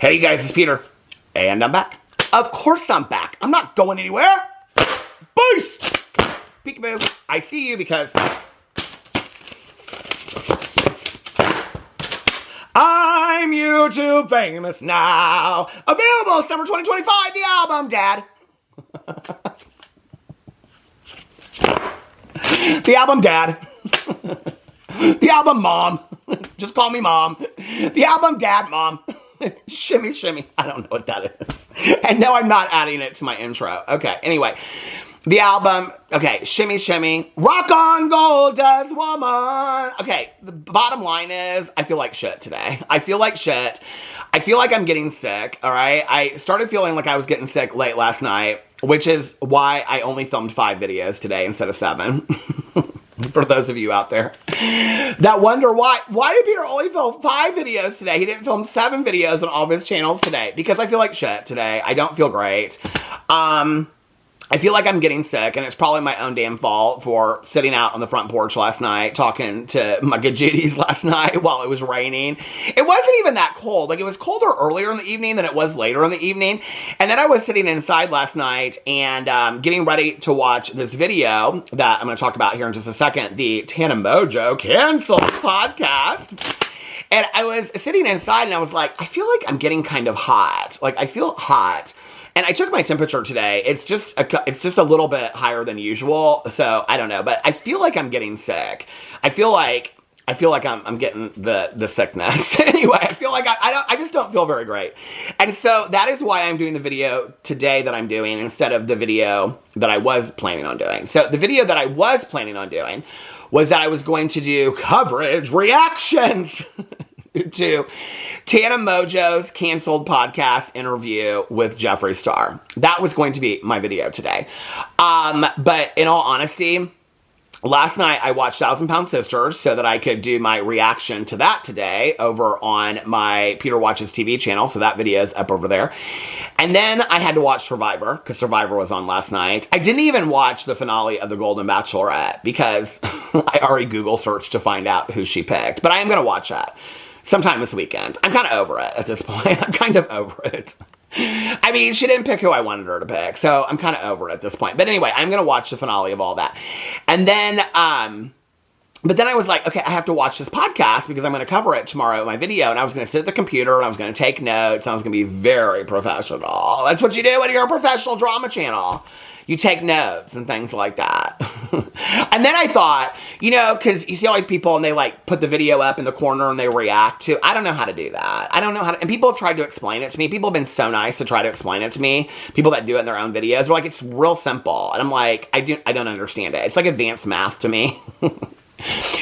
Hey guys, it's Peter, and I'm back. Of course I'm back. I'm not going anywhere. Boost! Peekaboo. I see you because I'm YouTube famous now. Available summer 2025, the album, Dad. The album, Dad. The album, Mom. Just call me Mom. The album, Dad, Mom. Shimmy, shimmy. I don't know what that is. And no, I'm not adding it to my intro. Okay, anyway. The album, okay, shimmy, shimmy. Rock on gold does woman. Okay, the bottom line is, I feel like shit today. I feel like shit. I feel like I'm getting sick, all right? I started feeling like I was getting sick late last night, which is why I only filmed 5 videos today instead of 7. For those of you out there that wonder why did Peter only film 5 videos today? He didn't film 7 videos on all of his channels today. Because I feel like shit today. I don't feel great. I feel like I'm getting sick, and it's probably my own damn fault for sitting out on the front porch last night, talking to my good Judies last night while it was raining. It wasn't even that cold. Like, it was colder earlier in the evening than it was later in the evening. And then I was sitting inside last night and getting ready to watch this video that I'm going to talk about here in just a second, the Tana Mojo Cancel podcast. And I was sitting inside, and I was like, I feel like I'm getting kind of hot. Like, I feel hot. And I took my temperature today. It's just a little bit higher than usual. So I don't know, but I feel like I'm getting sick. I feel like I'm getting the sickness. Anyway, I feel like I just don't feel very great. And so that is why I'm doing the video today that I'm doing instead of the video that I was planning on doing. So the video that I was planning on doing was that I was going to do coverage reactions to Tana Mojo's canceled podcast interview with Jeffree Star. That was going to be my video today. But in all honesty, last night I watched 1,000 Pound Sisters so that I could do my reaction to that today over on my Peter Watches TV channel. So that video is up over there. And then I had to watch Survivor because Survivor was on last night. I didn't even watch the finale of The Golden Bachelorette because I already Google searched to find out who she picked. But I am going to watch that sometime this weekend. I'm kind of over it at this point. I'm kind of over it. I mean, she didn't pick who I wanted her to pick, so I'm kind of over it at this point. But anyway, I'm going to watch the finale of all that. And then, but then I was like, okay, I have to watch this podcast because I'm going to cover it tomorrow in my video. And I was going to sit at the computer and I was going to take notes and I was going to be very professional. That's what you do when you're a professional drama channel. You take notes and things like that. And then I thought, you know, because you see all these people and they like put the video up in the corner and they react to. I don't know how to do that. I don't know how to. And people have tried to explain it to me. People have been so nice to try to explain it to me. People that do it in their own videos are like, it's real simple. And I'm like, I don't understand it. It's like advanced math to me.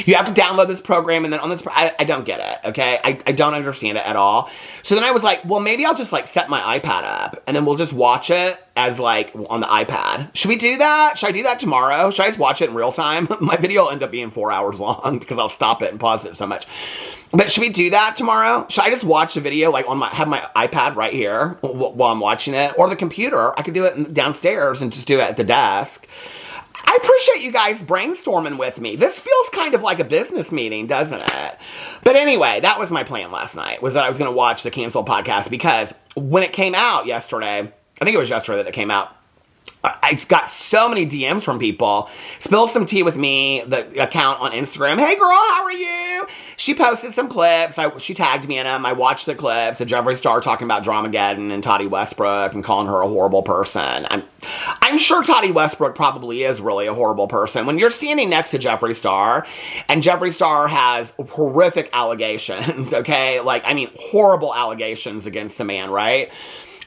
You have to download this program and then on this, I don't get it, okay? I don't understand it at all. So then I was like, well, maybe I'll just like set my iPad up and then we'll just watch it as like on the iPad. Should we do that? Should I do that tomorrow? Should I just watch it in real time? My video will end up being 4 hours long because I'll stop it and pause it so much. But should we do that tomorrow? Should I just watch the video like have my iPad right here while I'm watching it? Or the computer, I could do it downstairs and just do it at the desk. I appreciate you guys brainstorming with me. This feels kind of like a business meeting, doesn't it? But anyway, that was my plan last night, was that I was going to watch the canceled podcast because when it came out yesterday, I think it was yesterday that it came out, I got so many DMs from people. Spill Some Tea with Me, the account on Instagram. Hey girl, how are you? She posted some clips. She tagged me in them. I watched the clips of Jeffree Star talking about Dramageddon and Toddy Westbrook and calling her a horrible person. I'm sure Toddy Westbrook probably is really a horrible person. When you're standing next to Jeffree Star, and Jeffree Star has horrific allegations, okay? Like, I mean, horrible allegations against the man, right?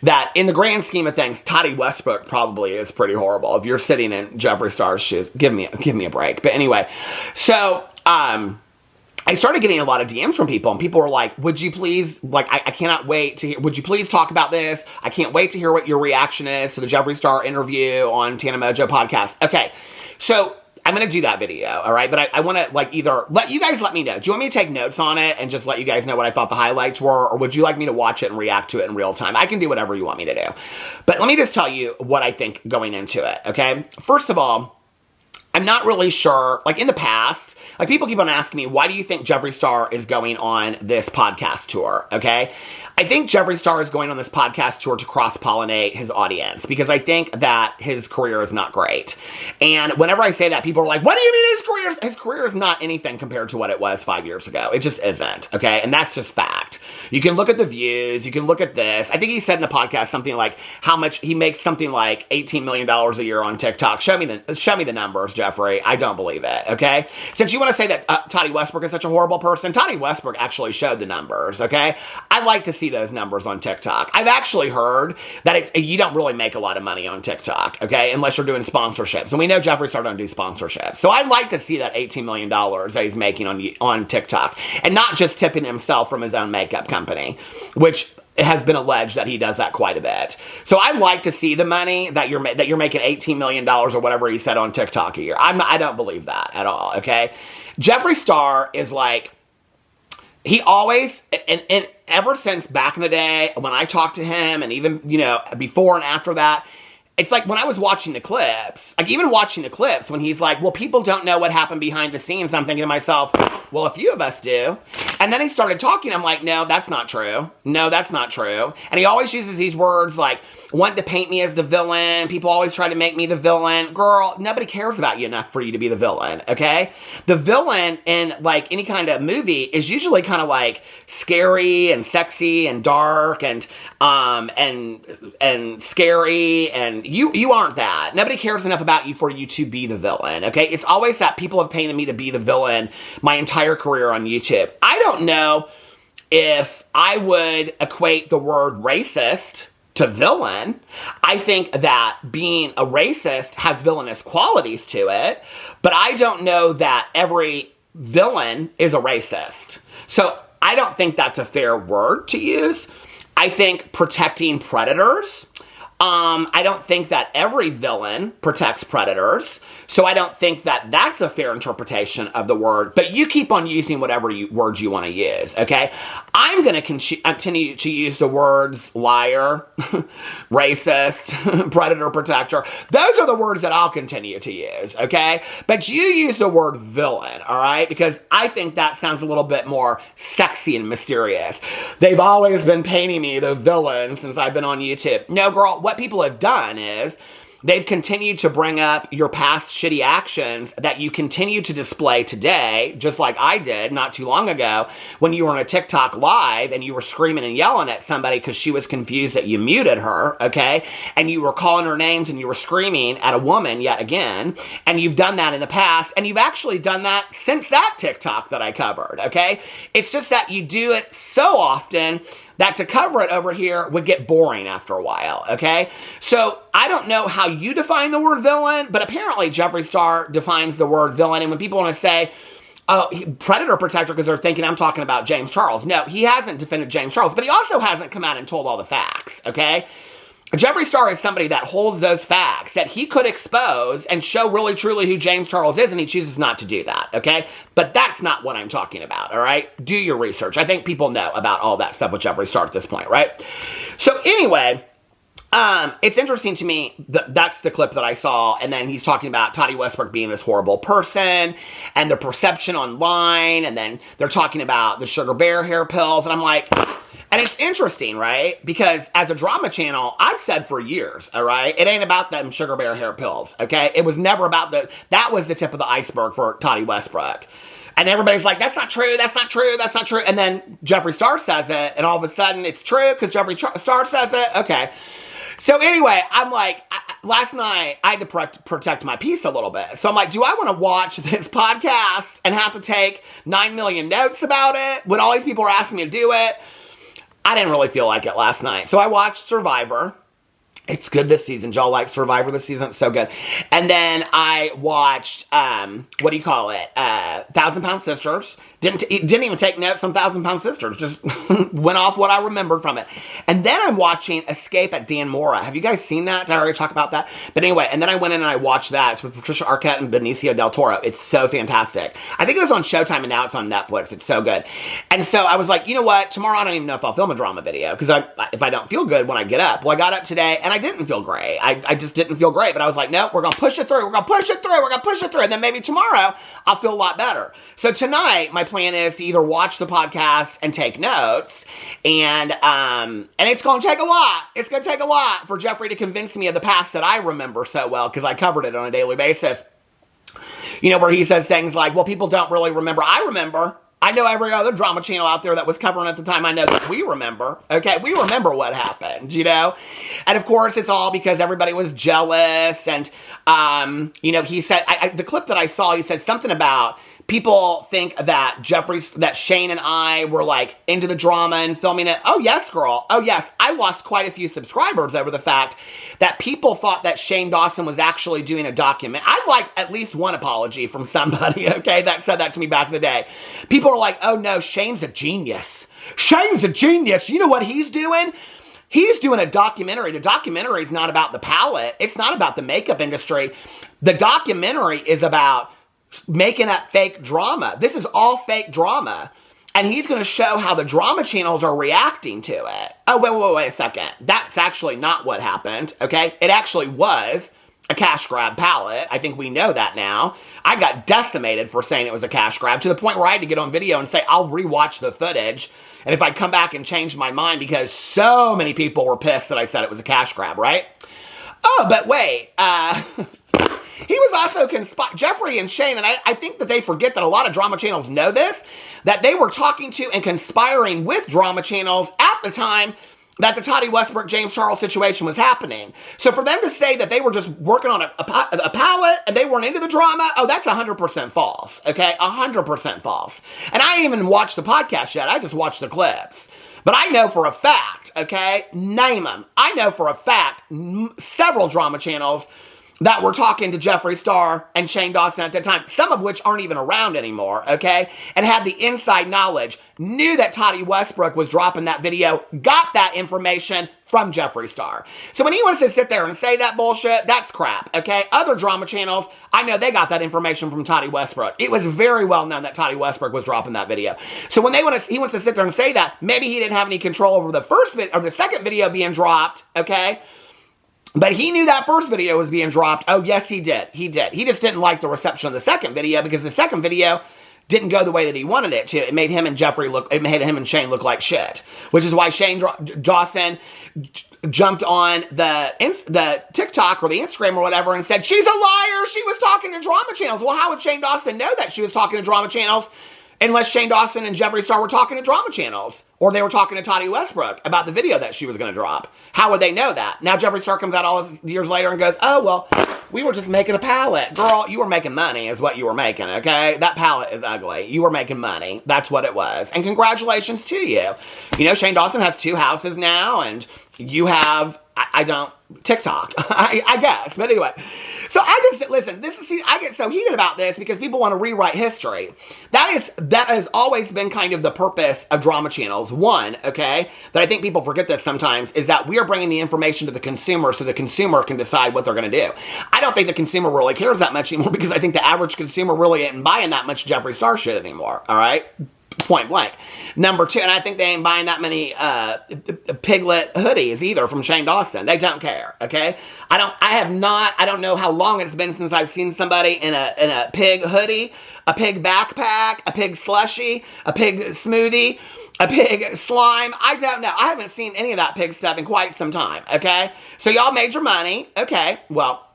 That in the grand scheme of things, Toddy Westbrook probably is pretty horrible. If you're sitting in Jeffree Star's shoes, give me a break. But anyway, so I started getting a lot of DMs from people, and people were like, would you please, like, I cannot wait to hear, would you please talk about this? I can't wait to hear what your reaction is to the Jeffree Star interview on Tana Mojo podcast. Okay, so I'm going to do that video, all right? But I want to, like, either let you guys let me know. Do you want me to take notes on it and just let you guys know what I thought the highlights were? Or would you like me to watch it and react to it in real time? I can do whatever you want me to do. But let me just tell you what I think going into it, okay? First of all, I'm not really sure, like in the past, like people keep on asking me, why do you think Jeffree Star is going on this podcast tour, okay? I think Jeffree Star is going on this podcast tour to cross-pollinate his audience because I think that his career is not great. And whenever I say that, people are like, what do you mean his career is not anything compared to what it was 5 years ago? It just isn't, okay? And that's just fact. You can look at the views. You can look at this. I think he said in the podcast something like how much he makes something like $18 million a year on TikTok. Show me the numbers, Jeffree. I don't believe it, okay? Since you want to say that Toddy Westbrook is such a horrible person, Toddy Westbrook actually showed the numbers, okay? I'd like to see those numbers on TikTok. I've actually heard that you don't really make a lot of money on TikTok, okay, unless you're doing sponsorships. And we know Jeffree Star don't do sponsorships. So I'd like to see that $18 million that he's making on TikTok. And not just tipping himself from his own makeup company, which has been alleged that he does that quite a bit. So I'd like to see the money that you're making $18 million or whatever he said on TikTok a year. I don't believe that at all, okay? Jeffree Star is like, he always, and ever since back in the day, when I talked to him, and even, before and after that, it's like when I was watching the clips, like even watching the clips, when he's like, well, people don't know what happened behind the scenes, I'm thinking to myself, well, a few of us do. And then he started talking, I'm like, no, that's not true. No, that's not true. And he always uses these words like, want to paint me as the villain. People always try to make me the villain. Girl, nobody cares about you enough for you to be the villain, okay? The villain in like any kind of movie is usually kind of like scary and sexy and dark and scary, and you aren't that. Nobody cares enough about you for you to be the villain, okay? It's always that people have painted me to be the villain my entire career on YouTube. I don't know if I would equate the word racist to villain. I think that being a racist has villainous qualities to it, but I don't know that every villain is a racist. So I don't think that's a fair word to use. I think protecting predators. I don't think that every villain protects predators. So I don't think that that's a fair interpretation of the word. But you keep on using whatever words you want to use, okay? I'm going to continue to use the words liar, racist, predator protector. Those are the words that I'll continue to use, okay? But you use the word villain, all right? Because I think that sounds a little bit more sexy and mysterious. They've always been painting me the villain since I've been on YouTube. No, girl, what people have done is they've continued to bring up your past shitty actions that you continue to display today, just like I did not too long ago when you were on a TikTok live and you were screaming and yelling at somebody because she was confused that you muted her, okay? And you were calling her names and you were screaming at a woman yet again. And you've done that in the past, and you've actually done that since that TikTok that I covered, okay? It's just that you do it so often that to cover it over here would get boring after a while, okay? So I don't know how you define the word villain, but apparently Jeffree Star defines the word villain. And when people want to say, oh, predator protector, because they're thinking I'm talking about James Charles. No, he hasn't defended James Charles, but he also hasn't come out and told all the facts, okay? Jeffree Star is somebody that holds those facts that he could expose and show really truly who James Charles is, and he chooses not to do that, okay? But that's not what I'm talking about, all right? Do your research. I think people know about all that stuff with Jeffree Star at this point, right? So anyway, it's interesting to me that that's the clip that I saw, and then he's talking about Toddy Westbrook being this horrible person, and the perception online, and then they're talking about the sugar bear hair pills, and I'm like... And it's interesting, right? Because as a drama channel, I've said for years, all right? It ain't about them sugar bear hair pills, okay? It was never about that was the tip of the iceberg for Toddy Westbrook. And everybody's like, that's not true, that's not true, that's not true. And then Jeffree Star says it, and all of a sudden it's true because Jeffree Star says it. Okay. So anyway, I'm like, last night I had to protect my peace a little bit. So I'm like, do I want to watch this podcast and have to take 9 million notes about it when all these people are asking me to do it? I didn't really feel like it last night. So I watched Survivor. It's good this season. Y'all like Survivor this season? It's so good. And then I watched, what do you call it? 1,000 Pound Sisters. Didn't even take notes on 1,000 Pound Sisters. Just went off what I remembered from it. And then I'm watching Escape at Dan Mora. Have you guys seen that? Did I already talk about that? But anyway, and then I went in and I watched that. It's with Patricia Arquette and Benicio del Toro. It's so fantastic. I think it was on Showtime and now it's on Netflix. It's so good. And so I was like, you know what? Tomorrow I don't even know if I'll film a drama video because if I don't feel good when I get up. Well, I got up today and I didn't feel great. I just didn't feel great. But I was like, nope, we're going to push it through. We're going to push it through. We're going to push it through. And then maybe tomorrow I'll feel a lot better. So tonight, my plan is to either watch the podcast and take notes. And it's going to take a lot. It's going to take a lot for Jeffree to convince me of the past that I remember so well, because I covered it on a daily basis. You know, where he says things like, well, people don't really remember. I remember. I know every other drama channel out there that was covering at the time. I know that we remember. Okay, we remember what happened, you know? And of course, it's all because everybody was jealous. And, you know, he said, the clip that I saw, he said something about people think that that Shane and I were like into the drama and filming it. Oh yes, girl. Oh yes. I lost quite a few subscribers over the fact that people thought that Shane Dawson was actually doing a document. I'd like at least one apology from somebody, okay, that said that to me back in the day. People are like, oh no, Shane's a genius. Shane's a genius. You know what he's doing? He's doing a documentary. The documentary is not about the palette. It's not about the makeup industry. The documentary is about making up fake drama. This is all fake drama. And he's going to show how the drama channels are reacting to it. Oh, wait a second. That's actually not what happened, okay? It actually was a cash grab palette. I think we know that now. I got decimated for saying it was a cash grab, to the point where I had to get on video and say, I'll rewatch the footage. And if I come back and change my mind, because so many people were pissed that I said it was a cash grab, right? Oh, but wait, he was also Jeffree and Shane, and I think that they forget that a lot of drama channels know this, that they were talking to and conspiring with drama channels at the time that the Toddy Westbrook, James Charles situation was happening. So for them to say that they were just working on a palette and they weren't into the drama, oh, that's 100% false, okay? 100% false. And I ain't even watched the podcast yet. I just watched the clips. But I know for a fact, okay, name them. I know for a fact several drama channels that were talking to Jeffree Star and Shane Dawson at that time, some of which aren't even around anymore, okay, and had the inside knowledge, knew that Toddy Westbrook was dropping that video, got that information from Jeffree Star. So when he wants to sit there and say that bullshit, that's crap, okay? Other drama channels, I know they got that information from Toddy Westbrook. It was very well known that Toddy Westbrook was dropping that video. So when he wants to sit there and say that, maybe he didn't have any control over the first video or the second video being dropped, okay? But he knew that first video was being dropped. Oh, yes, he did. He did. He just didn't like the reception of the second video, because the second video didn't go the way that he wanted it to. It made him and Shane look like shit. Which is why Shane Dawson jumped on the TikTok or the Instagram or whatever and said, she's a liar. She was talking to drama channels. Well, how would Shane Dawson know that she was talking to drama channels unless Shane Dawson and Jeffree Star were talking to drama channels, or they were talking to Toddy Westbrook about the video that she was going to drop? How would they know that? Now Jeffree Star comes out all these years later and goes, oh, well, we were just making a palette. Girl, you were making money is what you were making, okay? That palette is ugly. You were making money. That's what it was. And congratulations to you. You know, Shane Dawson has 2 houses now, and you have, TikTok, I guess. But anyway, so listen, I get so heated about this because people want to rewrite history. That has always been kind of the purpose of drama channels. One, okay, that I think people forget this sometimes, is that we are bringing the information to the consumer so the consumer can decide what they're going to do. I don't think the consumer really cares that much anymore, because I think the average consumer really ain't buying that much Jeffree Star shit anymore, all right? Point blank. Number 2, and I think they ain't buying that many piglet hoodies either from Shane Dawson. They don't care, okay? I don't know how long it's been since I've seen somebody in a pig hoodie, a pig backpack, a pig slushie, a pig smoothie, a pig slime. I don't know. I haven't seen any of that pig stuff in quite some time, okay? So y'all made your money, okay? Well,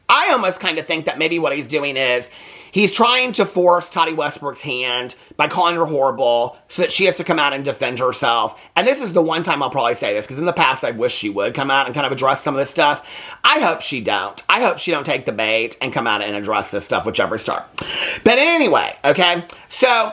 I almost kind of think that maybe what he's doing is he's trying to force Toddy Westbrook's hand by calling her horrible so that she has to come out and defend herself. And this is the one time I'll probably say this, because in the past I wish she would come out and kind of address some of this stuff. I hope she don't. I hope she don't take the bait and come out and address this stuff with Jeffree Star. But anyway, okay, so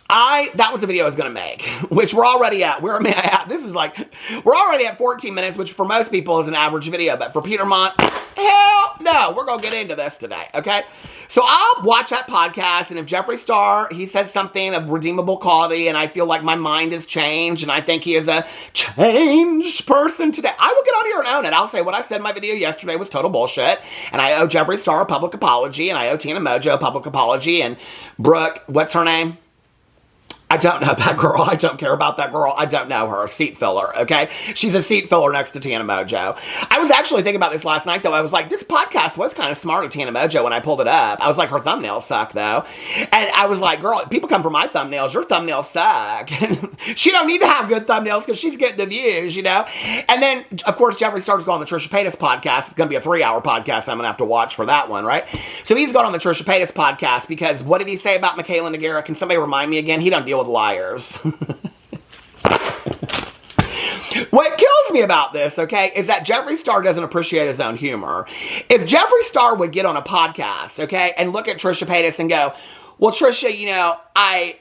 that was the video I was going to make, which we're already at. We're already at 14 minutes, which for most people is an average video, but for Peter Monn, hell no, we're going to get into this today, okay? So I'll watch that podcast, and if Jeffree Star, he says something of redeemable quality, and I feel like my mind has changed, and I think he is a changed person today, I will get on here and own it. I'll say what I said in my video yesterday was total bullshit, and I owe Jeffree Star a public apology, and I owe Tina Mojo a public apology, and Brooke, what's her name? I don't know that girl. I don't care about that girl. I don't know her. Seat filler, okay? She's a seat filler next to Tana Mojo. I was actually thinking about this last night, though. I was like, this podcast was kind of smart of Tana Mojo when I pulled it up. I was like, her thumbnails suck, though. And I was like, girl, people come for my thumbnails. Your thumbnails suck. She don't need to have good thumbnails because she's getting the views, you know? And then, of course, Jeffree Star's going on the Trisha Paytas podcast. It's going to be a 3-hour podcast I'm going to have to watch for that one, right? So he's going on the Trisha Paytas podcast because what did he say about Michaela Nogueira? Can somebody remind me again? He don't deal with liars. What kills me about this, okay, is that Jeffree Star doesn't appreciate his own humor. If Jeffree Star would get on a podcast, okay, and look at Trisha Paytas and go, well, Trisha, you know, I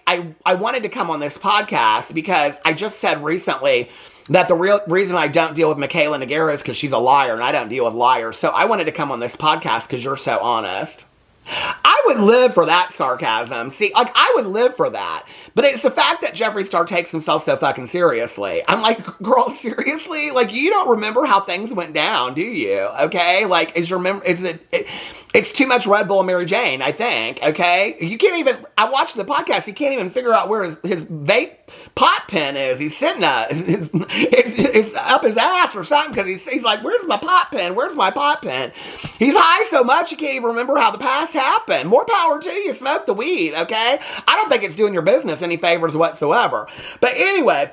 wanted to come on this podcast because I just said recently that the real reason I don't deal with Michaela Nogueira is because she's a liar and I don't deal with liars. So I wanted to come on this podcast because you're so honest. I would live for that sarcasm. See, like, I would live for that. But it's the fact that Jeffree Star takes himself so fucking seriously. I'm like, girl, seriously? Like, you don't remember how things went down, do you? Okay? Like, it's too much Red Bull and Mary Jane, I think, okay? You can't even, I watched the podcast, he can't even figure out where his vape pot pen is. He's sitting it's up his ass or something because he's like, where's my pot pen? Where's my pot pen? He's high so much he can't even remember how the past happened. More power to you. Smoke the weed, okay? I don't think it's doing your business any favors whatsoever. But anyway,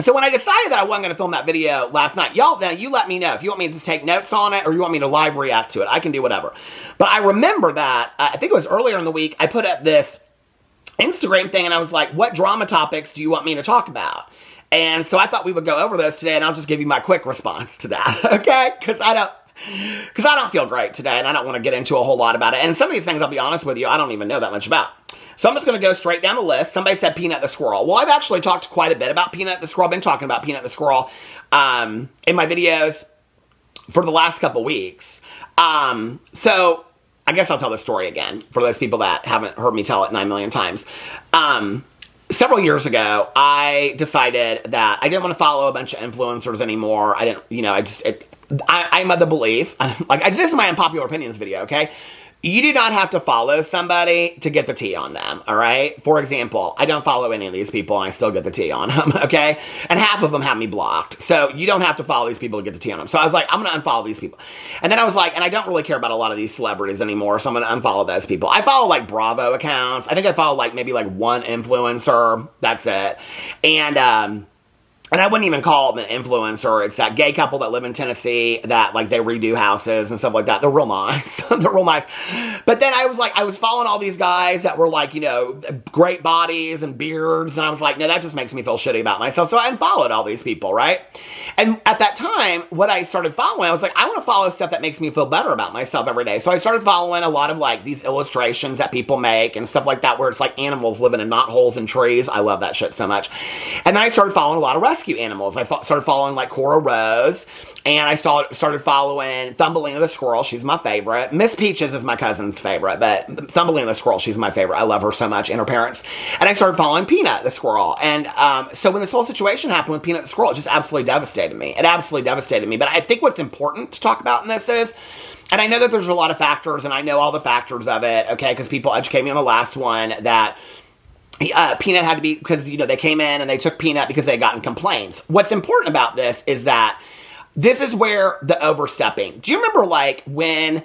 so when I decided that I wasn't going to film that video last night, y'all, now you let me know if you want me to just take notes on it or you want me to live react to it. I can do whatever. But I remember that, I think it was earlier in the week, I put up this Instagram thing and I was like, what drama topics do you want me to talk about? And so I thought we would go over those today and I'll just give you my quick response to that, okay? Because I don't feel great today and I don't want to get into a whole lot about it. And some of these things, I'll be honest with you, I don't even know that much about. So I'm just going to go straight down the list. Somebody said Peanut the Squirrel. Well, I've actually talked quite a bit about Peanut the Squirrel. I've been talking about Peanut the Squirrel in my videos for the last couple weeks. So I guess I'll tell the story again for those people that haven't heard me tell it 9 million times. Several years ago, I decided that I didn't want to follow a bunch of influencers anymore. I didn't, you know, I'm of the belief, like, this is my unpopular opinions video, okay? You do not have to follow somebody to get the tea on them, all right? For example, I don't follow any of these people and I still get the tea on them, okay? And half of them have me blocked. So you don't have to follow these people to get the tea on them. So I was like, I'm going to unfollow these people. And then I was like, and I don't really care about a lot of these celebrities anymore, so I'm going to unfollow those people. I follow like Bravo accounts. I think I follow like maybe like one influencer. That's it. And I wouldn't even call them an influencer. It's that gay couple that live in Tennessee that, like, they redo houses and stuff like that. They're real nice. They're real nice. But then I was following all these guys that were, like, you know, great bodies and beards. And I was like, no, that just makes me feel shitty about myself. So I unfollowed all these people, right? And at that time, what I started following, I was like, I want to follow stuff that makes me feel better about myself every day. So I started following a lot of, like, these illustrations that people make and stuff like that where it's, like, animals living in knotholes in trees. I love that shit so much. And then I started following a lot of rescue animals. I started following like Cora Rose, and I started following Thumbelina the Squirrel. She's my favorite. Miss Peaches is my cousin's favorite, but Thumbelina the Squirrel, she's my favorite. I love her so much and her parents. And I started following Peanut the Squirrel. And so when this whole situation happened with Peanut the Squirrel, it just absolutely devastated me. It absolutely devastated me. But I think what's important to talk about in this is, and I know that there's a lot of factors, and I know all the factors of it, okay, because people educated me on the last one that Peanut had to be, because, you know, they came in and they took Peanut because they had gotten complaints. What's important about this is that this is where the overstepping. Do you remember, like, when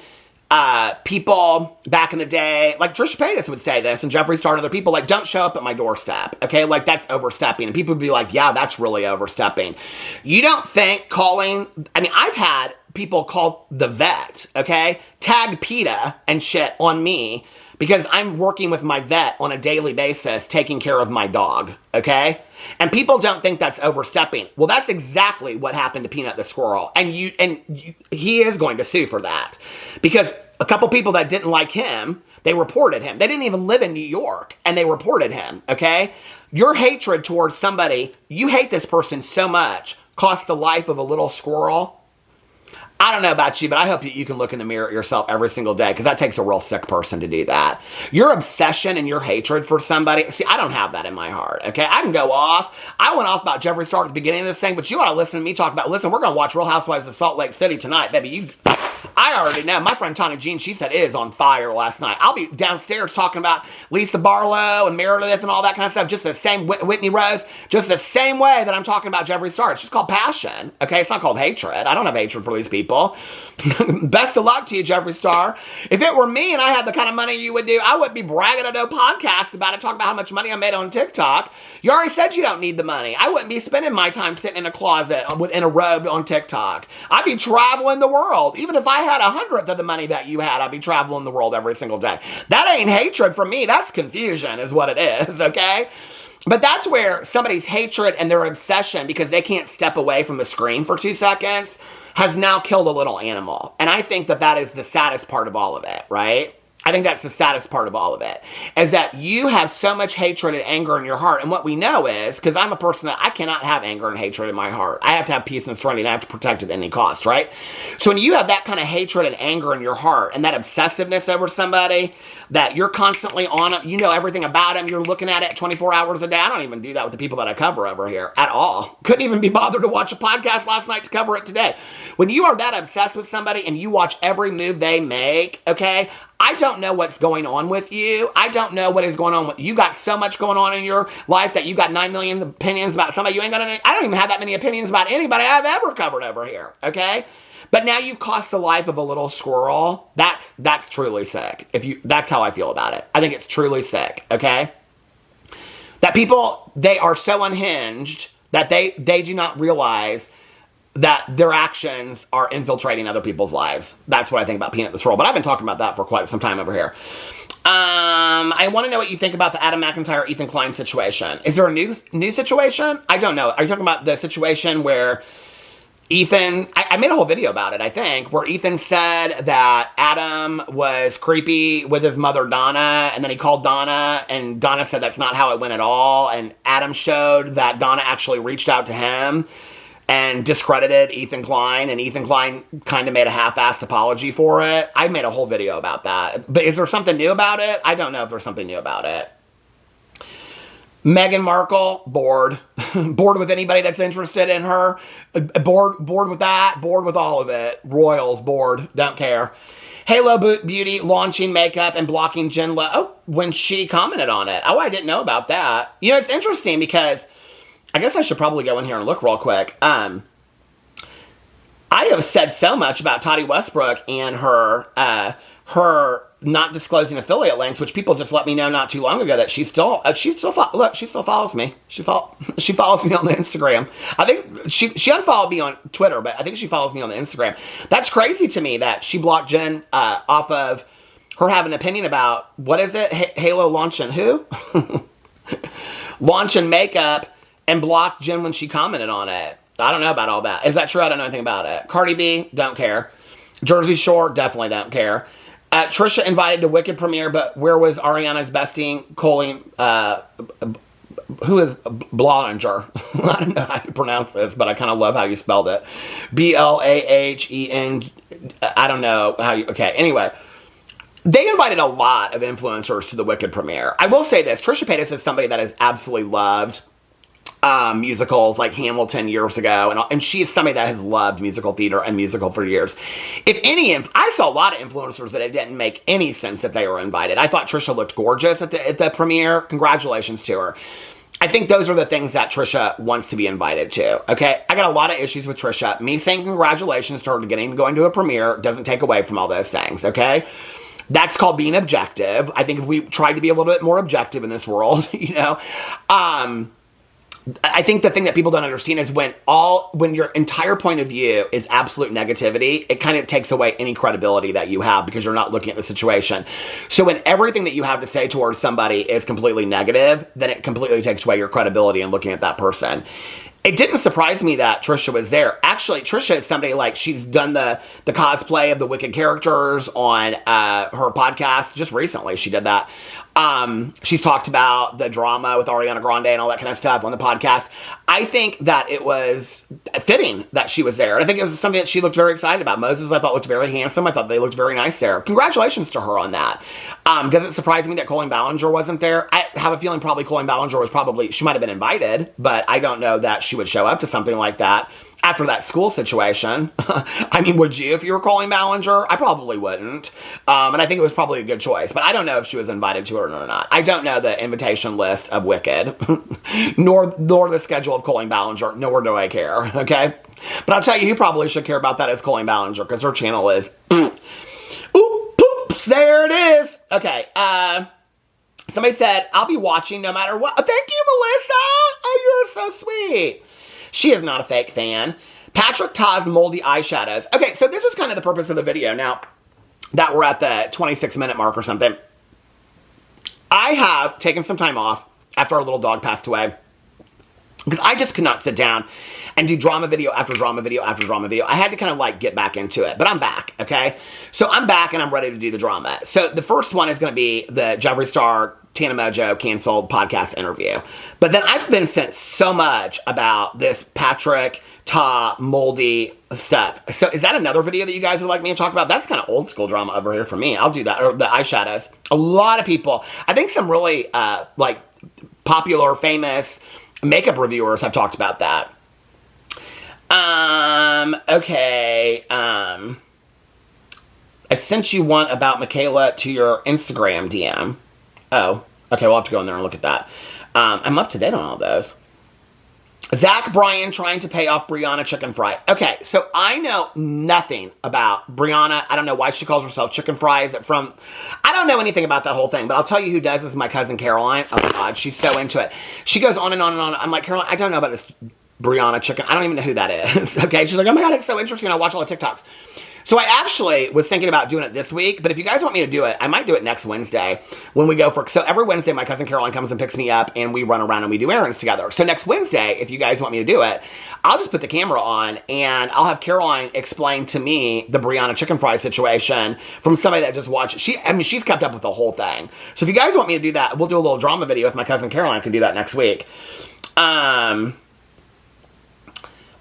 people back in the day, like Trisha Paytas would say this, and Jeffree Star and other people, like, don't show up at my doorstep, okay? Like, that's overstepping. And people would be like, yeah, that's really overstepping. You don't think calling, I mean, I've had people call the vet, okay? Tag PETA and shit on me because I'm working with my vet on a daily basis taking care of my dog, okay? And people don't think that's overstepping. Well, that's exactly what happened to Peanut the Squirrel. And he is going to sue for that. Because a couple people that didn't like him, they reported him. They didn't even live in New York, and they reported him, okay? Your hatred towards somebody, you hate this person so much, cost the life of a little squirrel. I don't know about you, but I hope you can look in the mirror at yourself every single day, because that takes a real sick person to do that. Your obsession and your hatred for somebody, see, I don't have that in my heart, okay? I can go off. I went off about Jeffree Star at the beginning of this thing, but you ought to listen to me talk about, listen, we're going to watch Real Housewives of Salt Lake City tonight, baby. I already know. My friend Tana Jean, she said it is on fire last night. I'll be downstairs talking about Lisa Barlow and Meredith and all that kind of stuff, just the same, Whitney Rose, just the same way that I'm talking about Jeffree Star. It's just called passion, okay? It's not called hatred. I don't have hatred for these people. Best of luck to you, Jeffree Star. If it were me and I had the kind of money you would do, I wouldn't be bragging on no podcast about it, talking about how much money I made on TikTok. You already said you don't need the money. I wouldn't be spending my time sitting in a closet in a robe on TikTok. I'd be traveling the world. Even if I had 100th of the money that you had, I'd be traveling the world every single day. That ain't hatred for me. That's confusion is what it is, okay? But that's where somebody's hatred and their obsession, because they can't step away from the screen for 2 seconds, has now killed a little animal. And I think that that is the saddest part of all of it, right? I think that's the saddest part of all of it, is that you have so much hatred and anger in your heart. And what we know is, because I'm a person that I cannot have anger and hatred in my heart. I have to have peace and serenity, and I have to protect it at any cost, right? So when you have that kind of hatred and anger in your heart, and that obsessiveness over somebody, that you're constantly on them, you know everything about them, you're looking at it 24 hours a day. I don't even do that with the people that I cover over here at all. Couldn't even be bothered to watch a podcast last night to cover it today. When you are that obsessed with somebody and you watch every move they make, okay, I don't know what's going on with you. I don't know what is going on with you. You got so much going on in your life that you got 9 million opinions about somebody. You ain't got any. I don't even have that many opinions about anybody I've ever covered over here, okay? But now you've cost the life of a little squirrel. That's truly sick. That's how I feel about it. I think it's truly sick, okay? That people, they are so unhinged that they do not realize that their actions are infiltrating other people's lives. That's what I think about Peanut the Troll. But I've been talking about that for quite some time over here. I want to know what you think about the Adam McIntyre, Ethan Klein situation. Is there a new situation? I don't know. Are you talking about the situation where Ethan, I made a whole video about it, I think, where Ethan said that Adam was creepy with his mother, Donna, and then he called Donna, and Donna said that's not how it went at all, and Adam showed that Donna actually reached out to him and discredited Ethan Klein, and Ethan Klein kind of made a half-assed apology for it. I made a whole video about that. But is there something new about it? I don't know if there's something new about it. Meghan Markle, bored. Bored with anybody that's interested in her. Bored with that. Bored with all of it. Royals, bored. Don't care. Halo Beauty launching makeup and blocking Jen Lo when she commented on it. Oh, I didn't know about that. You know, it's interesting because I guess I should probably go in here and look real quick. I have said so much about Toddy Westbrook and her not disclosing affiliate links, which people just let me know not too long ago that she still follows me. She follows me on the Instagram. I think she unfollowed me on Twitter, but I think she follows me on the Instagram. That's crazy to me that she blocked Jen off of her having an opinion about, what is it? Halo launching who? Launching makeup, and blocked Jen when she commented on it. I don't know about all that. Is that true? I don't know anything about it. Cardi B, don't care. Jersey Shore, definitely don't care. Trisha invited to Wicked premiere, but where was Ariana's bestie, Colleen, who is Blahlinger? I don't know how you pronounce this, but I kind of love how you spelled it. Blahen, I don't know how you, okay, anyway. They invited a lot of influencers to the Wicked premiere. I will say this, Trisha Paytas is somebody that is absolutely loved musicals like Hamilton years ago, and she is somebody that has loved musical theater and musical for years. I saw a lot of influencers that it didn't make any sense that they were invited. I thought Trisha looked gorgeous at the premiere. Congratulations to her. I think those are the things that Trisha wants to be invited to, okay? I got a lot of issues with Trisha. Me saying congratulations to her going to a premiere doesn't take away from all those things, okay? That's called being objective. I think if we tried to be a little bit more objective in this world, you know, I think the thing that people don't understand is when your entire point of view is absolute negativity, it kind of takes away any credibility that you have because you're not looking at the situation. So when everything that you have to say towards somebody is completely negative, then it completely takes away your credibility in looking at that person. It didn't surprise me that Trisha was there. Actually, Trisha is somebody like, she's done the cosplay of the Wicked characters on her podcast. Just recently she did that. She's talked about the drama with Ariana Grande and all that kind of stuff on the podcast. I think that it was fitting that she was there. I think it was something that she looked very excited about. Moses, I thought, looked very handsome. I thought they looked very nice there. Congratulations to her on that. Does it surprise me that Colleen Ballinger wasn't there? I have a feeling probably Colleen Ballinger she might have been invited, but I don't know that she would show up to something like that. after that school situation. I mean, would you if you were Colleen Ballinger? I probably wouldn't. And I think it was probably a good choice. But I don't know if she was invited to it or not. I don't know the invitation list of Wicked, nor the schedule of Colleen Ballinger, nor do I care, okay? But I'll tell you who probably should care about that is Colleen Ballinger, because her channel is... Oop, poops, there it is. Okay, somebody said, I'll be watching no matter what. Oh, thank you, Melissa. Oh, you're so sweet. She is not a fake fan. Patrick Ta's moldy eyeshadows. Okay, so this was kind of the purpose of the video. Now that we're at the 26-minute mark or something, I have taken some time off after our little dog passed away because I just could not sit down and do drama video after drama video after drama video. I had to kind of like get back into it, but I'm back, okay? So I'm back and I'm ready to do the drama. So the first one is going to be the Jeffree Star Tana Mojo canceled podcast interview. But then I've been sent so much about this Patrick Ta moldy stuff. So is that another video that you guys would like me to talk about? That's kind of old school drama over here for me. I'll do that. Or the eyeshadows. A lot of people, I think some really like popular, famous makeup reviewers have talked about that. Okay. I sent you one about Michaela to your Instagram DM. Oh, okay, we'll have to go in there and look at that. I'm up to date on all those. Zach Bryan trying to pay off Brianna Chicken Fry. Okay, so I know nothing about Brianna. I don't know why she calls herself Chicken Fry. Is it from... I don't know anything about that whole thing, but I'll tell you who does is my cousin Caroline. Oh, my God, she's so into it. She goes on and on and on. I'm like, Caroline, I don't know about this Brianna Chicken. I don't even know who that is. Okay, she's like, oh, my God, it's so interesting. I watch all the TikToks. So I actually was thinking about doing it this week, but if you guys want me to do it, I might do it next Wednesday when we go for... So every Wednesday, my cousin Caroline comes and picks me up, and we run around and we do errands together. So next Wednesday, if you guys want me to do it, I'll just put the camera on, and I'll have Caroline explain to me the Brianna Chicken Fry situation from somebody that just watched... she's kept up with the whole thing. So if you guys want me to do that, we'll do a little drama video with my cousin Caroline. I can do that next week.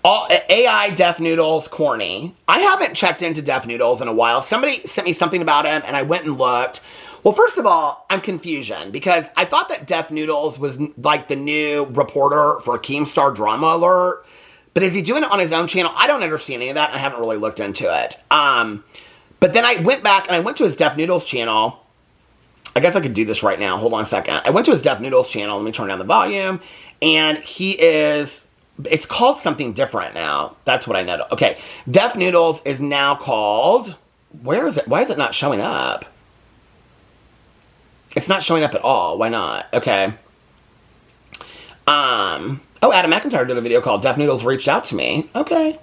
All AI Deaf Noodles corny. I haven't checked into Deaf Noodles in a while. Somebody sent me something about him, and I went and looked. Well, first of all, I'm confusion because I thought that Deaf Noodles was like the new reporter for Keemstar Drama Alert. But is he doing it on his own channel? I don't understand any of that. I haven't really looked into it. But then I went back and I went to his Deaf Noodles channel. I guess I could do this right now. Hold on a second. I went to his Deaf Noodles channel. Let me turn down the volume. And he is... It's called something different now. That's what I know. Okay. Deaf Noodles is now called... Where is it? Why is it not showing up? It's not showing up at all. Why not? Okay. Oh, Adam McIntyre did a video called Deaf Noodles Reached Out to Me. Okay.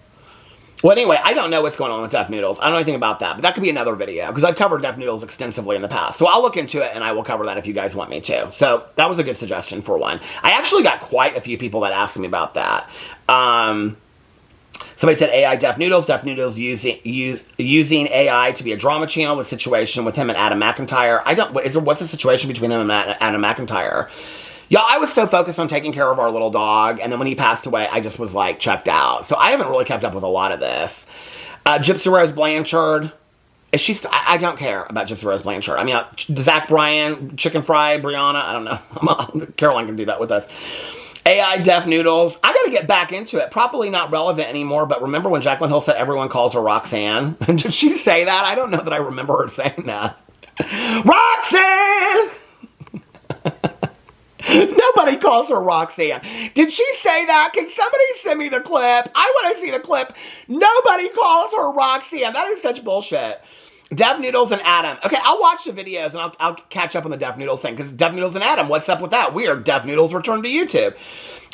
Well, anyway, I don't know what's going on with Deaf Noodles. I don't know anything about that, but that could be another video, because I've covered Deaf Noodles extensively in the past. So I'll look into it, and I will cover that if you guys want me to. So that was a good suggestion for one. I actually got quite a few people that asked me about that. Somebody said AI Deaf Noodles using AI to be a drama channel, the situation with him and Adam McIntyre. What's the situation between him and Adam McIntyre? Y'all, I was so focused on taking care of our little dog, and then when he passed away, I just was, like, checked out. So I haven't really kept up with a lot of this. Gypsy Rose Blanchard. I don't care about Gypsy Rose Blanchard. I mean, Zach Bryan, Chicken Fry, Brianna, I don't know. Caroline can do that with us. AI Deaf Noodles. I gotta get back into it. Probably not relevant anymore, but remember when Jaclyn Hill said everyone calls her Roxanne? Did she say that? I don't know that I remember her saying that. Roxanne! Nobody calls her Roxanne. Did she say that? Can somebody send me the clip? I want to see the clip. Nobody calls her Roxanne. That is such bullshit. Deaf Noodles and Adam. Okay, I'll watch the videos and I'll catch up on the Deaf Noodles thing, because Deaf Noodles and Adam, what's up with that? Weird. Deaf Noodles returned to YouTube.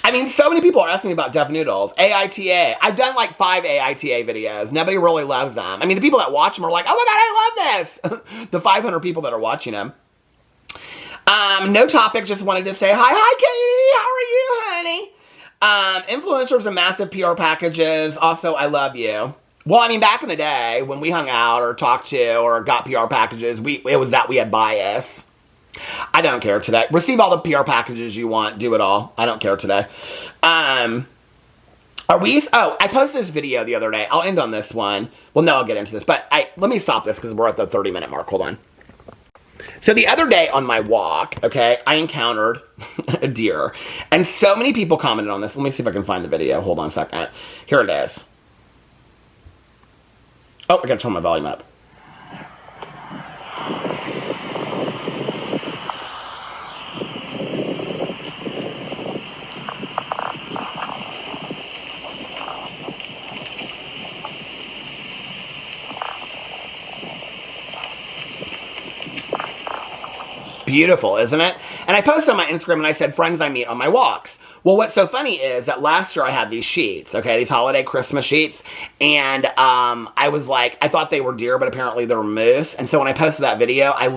I mean, so many people are asking me about Deaf Noodles. AITA. I've done like 5 AITA videos. Nobody really loves them. I mean, the people that watch them are like, oh my God, I love this. The 500 people that are watching them. No topic, just wanted to say hi. Hi, Katie. How are you, honey? Influencers and massive PR packages. Also, I love you. Well, I mean, back in the day, when we hung out or talked to or got PR packages, it was that we had bias. I don't care today. Receive all the PR packages you want. Do it all. I don't care today. I posted this video the other day. I'll end on this one. Well, no, I'll get into this. But let me stop this because we're at the 30-minute mark. Hold on. So the other day on my walk, okay, I encountered a deer. And so many people commented on this. Let me see if I can find the video. Hold on a second. Here it is. Oh, I gotta turn my volume up. Beautiful, isn't it? And I posted on my Instagram and I said, friends I meet on my walks. Well, what's so funny is that last year I had these sheets, okay, these holiday Christmas sheets, and I was like, I thought they were deer, but apparently they were moose. And so when I posted that video, I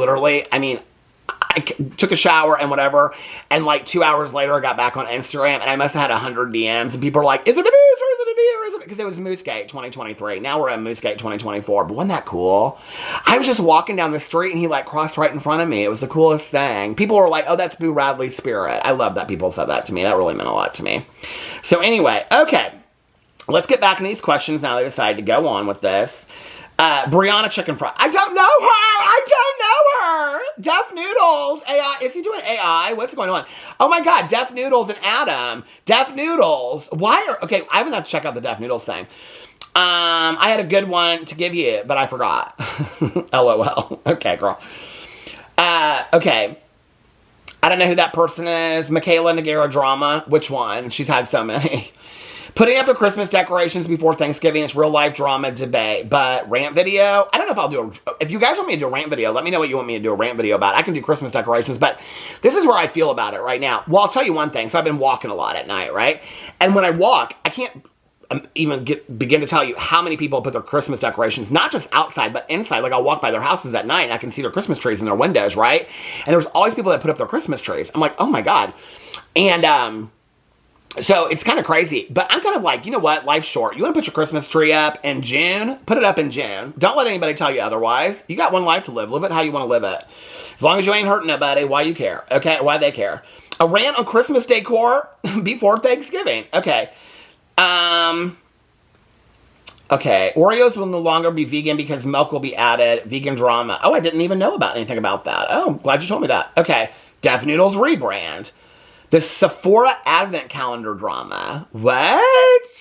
took a shower and whatever, and like 2 hours later I got back on Instagram and I must have had 100 DMs and people were like, is it a moose or is it a deer? Is it? Because it was Moosegate 2023. Now we're at Moosegate 2024. But wasn't that cool? I was just walking down the street and he like crossed right in front of me. It was the coolest thing. People were like, oh, that's Boo Radley's spirit. I love that people said that to me. That really meant a lot to me. So anyway, okay. Let's get back into these questions now. They decided to go on with this. Brianna Chicken Fry. I don't know her. I don't know her. Deaf Noodles. AI. Is he doing AI? What's going on? Oh my God. Deaf Noodles and Adam. Deaf Noodles. Why are... Okay, I haven't had to check out the Deaf Noodles thing. I had a good one to give you, but I forgot. LOL. Okay, girl. Okay. I don't know who that person is. Michaela Nagara Drama. Which one? She's had so many. Putting up a Christmas decorations before Thanksgiving is real life drama debate, but rant video, I don't know if I'll do if you guys want me to do a rant video, let me know what you want me to do a rant video about. I can do Christmas decorations, but this is where I feel about it right now. Well, I'll tell you one thing. So I've been walking a lot at night, right? And when I walk, I can't even begin to tell you how many people put their Christmas decorations, not just outside, but inside. Like I'll walk by their houses at night and I can see their Christmas trees in their windows, right? And there's always people that put up their Christmas trees. I'm like, oh my God. And, so it's kind of crazy, but I'm kind of like, you know what? Life's short. You want to put your Christmas tree up in June? Put it up in June. Don't let anybody tell you otherwise. You got one life to live. Live it how you want to live it. As long as you ain't hurting nobody, why you care? Okay, why they care? A rant on Christmas decor before Thanksgiving. Okay. Okay. Oreos will no longer be vegan because milk will be added. Vegan drama. Oh, I didn't even know about anything about that. Oh, glad you told me that. Okay. Deaf Noodles rebrand. The Sephora Advent Calendar drama. What?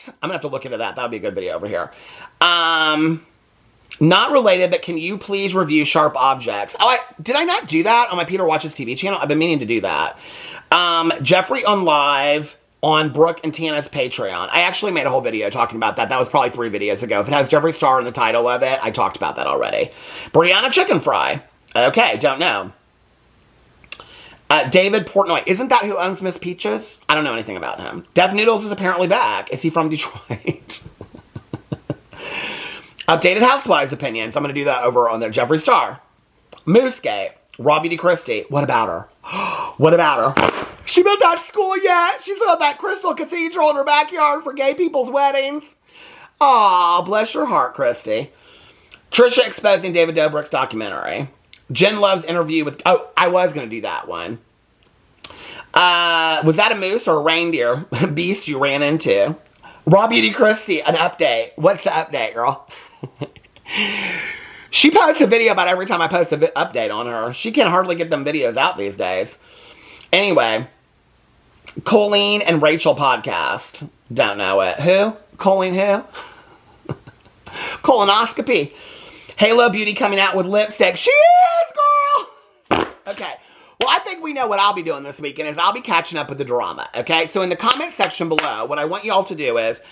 I'm going to have to look into that. That would be a good video over here. Not related, but can you please review Sharp Objects? Oh, did I not do that on my Peter Watches TV channel? I've been meaning to do that. Jeffree on Live on Brooke and Tana's Patreon. I actually made a whole video talking about that. That was probably 3 videos ago. If it has Jeffree Star in the title of it, I talked about that already. Brianna Chicken Fry. Okay, don't know. David Portnoy. Isn't that who owns Miss Peaches? I don't know anything about him. Deaf Noodles is apparently back. Is he from Detroit? Updated Housewives opinions. I'm going to do that over on their Jeffree Star. Moosegate. Raw Beauty Christie. What about her? What about her? She built that school yet? She's built that Crystal Cathedral in her backyard for gay people's weddings. Aw, bless your heart, Christy. Trisha exposing David Dobrik's documentary. Jen Love's interview with... Oh, I was going to do that one. Was that a moose or a reindeer beast you ran into? Raw Beauty Christie, an update. What's the update, girl? She posts a video about every time I post an update on her. She can hardly get them videos out these days. Anyway, Colleen and Rachel podcast. Don't know it. Who? Colleen who? Colonoscopy. Halo Beauty coming out with lipstick. She is, girl! Okay. Well, I think we know what I'll be doing this weekend is I'll be catching up with the drama, okay? So in the comment section below, what I want you all to do is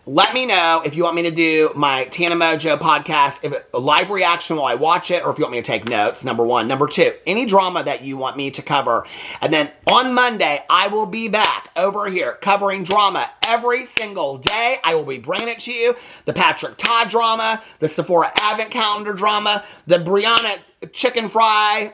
let me know if you want me to do my Tana Mojo podcast, if a live reaction while I watch it, or if you want me to take notes, number one. Number two, any drama that you want me to cover. And then on Monday, I will be back over here covering drama every single day. I will be bringing it to you. The Patrick Todd drama, the Sephora Advent Calendar drama, the Brianna Chicken Fry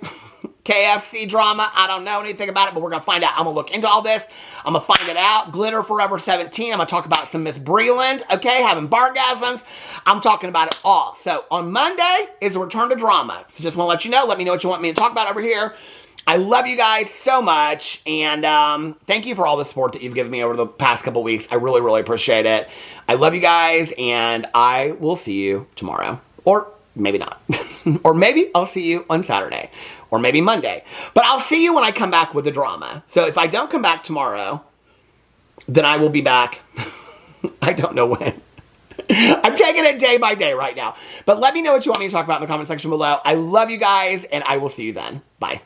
KFC drama. I don't know anything about it, but we're going to find out. I'm going to look into all this. I'm going to find it out. Glitter Forever 17. I'm going to talk about some Miss Breland, okay, having bargasms. I'm talking about it all. So on Monday is a return to drama. So just want to let you know. Let me know what you want me to talk about over here. I love you guys so much, and thank you for all the support that you've given me over the past couple weeks. I really, really appreciate it. I love you guys, and I will see you tomorrow. Or maybe not. Or maybe I'll see you on Saturday. Or maybe Monday. But I'll see you when I come back with the drama. So if I don't come back tomorrow, then I will be back. I don't know when. I'm taking it day by day right now. But let me know what you want me to talk about in the comment section below. I love you guys, and I will see you then. Bye.